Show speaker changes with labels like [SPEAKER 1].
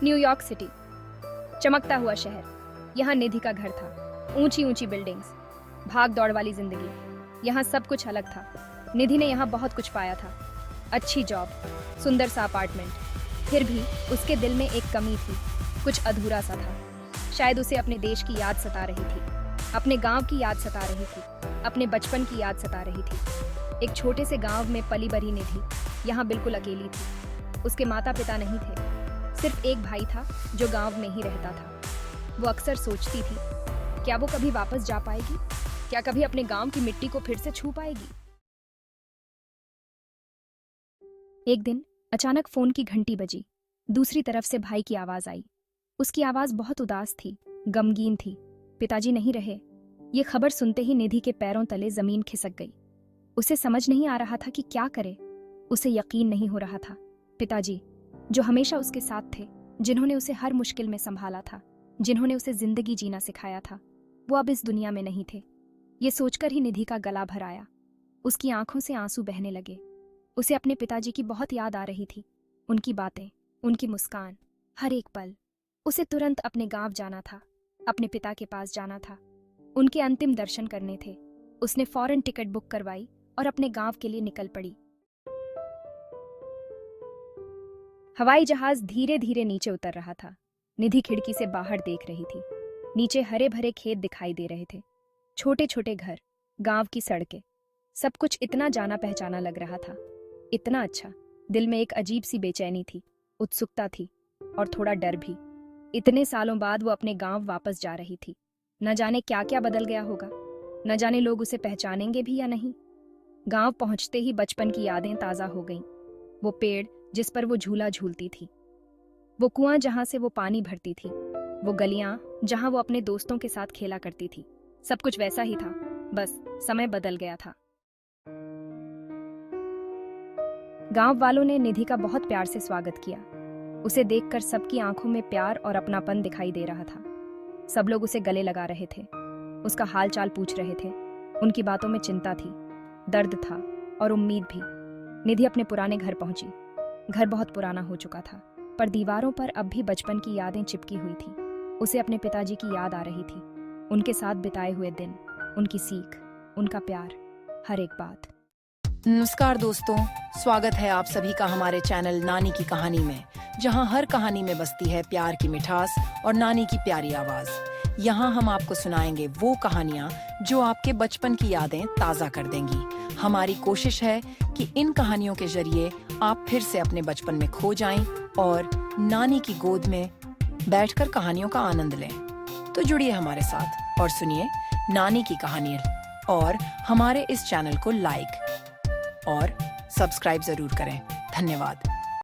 [SPEAKER 1] New York city, चमकता हुआ शहर। यहाँ निधि का घर था, ऊंची ऊंची बिल्डिंग्स, भाग दौड़ वाली जिंदगी। यहाँ सब कुछ अलग था। निधि ने यहाँ बहुत कुछ पाया था, अच्छी जॉब, सुंदर सा अपार्टमेंट। फिर भी उसके दिल में एक कमी थी, कुछ अधूरा सा था। शायद उसे अपने देश की याद सता रही थी, अपने गांव की याद सता रही थी, अपने बचपन की याद सता रही थी। एक छोटे से गांव में पली बड़ी निधि यहाँ बिल्कुल अकेली थी। उसके माता पिता नहीं थे, सिर्फ एक भाई था जो गांव में ही रहता था। वो अक्सर सोचती थी, क्या वो कभी वापस जा पाएगी? क्या कभी अपने गांव की मिट्टी को फिर से छू पाएगी? एक दिन अचानक फोन की घंटी बजी। दूसरी तरफ से भाई की आवाज आई। उसकी आवाज बहुत उदास थी, गमगीन थी। पिताजी नहीं रहे। ये खबर सुनते ही निधि के पैरों तले जमीन खिसक गई। उसे समझ नहीं आ रहा था कि क्या करे। उसे यकीन नहीं हो रहा था, पिताजी जो हमेशा उसके साथ थे, जिन्होंने उसे हर मुश्किल में संभाला था, जिन्होंने उसे जिंदगी जीना सिखाया था, वो अब इस दुनिया में नहीं थे। ये सोचकर ही निधि का गला भर आया। उसकी आंखों से आंसू बहने लगे। उसे अपने पिताजी की बहुत याद आ रही थी, उनकी बातें, उनकी मुस्कान, हर एक पल। उसे तुरंत अपने गांव जाना था, अपने पिता के पास जाना था, उनके अंतिम दर्शन करने थे। उसने फौरन टिकट बुक करवाई और अपने गांव के लिए निकल पड़ी। हवाई जहाज धीरे धीरे नीचे उतर रहा था। निधि खिड़की से बाहर देख रही थी। नीचे हरे भरे खेत दिखाई दे रहे थे, छोटे छोटे घर, गांव की सड़कें। सब कुछ इतना जाना पहचाना लग रहा था, इतना अच्छा। दिल में एक अजीब सी बेचैनी थी, उत्सुकता थी और थोड़ा डर भी। इतने सालों बाद वो अपने गांव वापस जा रही थी। न जाने क्या क्या बदल गया होगा, न जाने लोग उसे पहचानेंगे भी या नहीं। गांव पहुंचते ही बचपन की यादें ताजा हो गईं। वो पेड़ जिस पर वो झूला झूलती थी, वो कुआं जहां से वो पानी भरती थी, वो गलियां जहां वो अपने दोस्तों के साथ खेला करती थी। सब कुछ वैसा ही था, बस समय बदल गया था। गांव वालों ने निधि का बहुत प्यार से स्वागत किया। उसे देखकर सबकी आंखों में प्यार और अपनापन दिखाई दे रहा था। सब लोग उसे गले लगा रहे थे, उसका हालचाल पूछ रहे थे। उनकी बातों में चिंता थी, दर्द था और उम्मीद भी। निधि अपने पुराने घर पहुंची। घर बहुत पुराना हो चुका था, पर दीवारों पर अब भी बचपन की यादें चिपकी हुई थी। उसे अपने पिताजी की याद आ रही थी, उनके साथ बिताए हुए दिन, उनकी सीख, उनका प्यार, हर एक बात।
[SPEAKER 2] नमस्कार दोस्तों, स्वागत है आप सभी का हमारे चैनल नानी की कहानी में, जहां हर कहानी में बसती है प्यार की मिठास और नानी की प्यारी आवाज। यहाँ हम आपको सुनाएंगे वो कहानियाँ जो आपके बचपन की यादें ताज़ा कर देंगी। हमारी कोशिश है कि इन कहानियों के जरिए आप फिर से अपने बचपन में खो जाएं और नानी की गोद में बैठकर कहानियों का आनंद लें। तो जुड़िए हमारे साथ और सुनिए नानी की कहानी और हमारे इस चैनल को लाइक और सब्सक्राइब जरूर करें। धन्यवाद।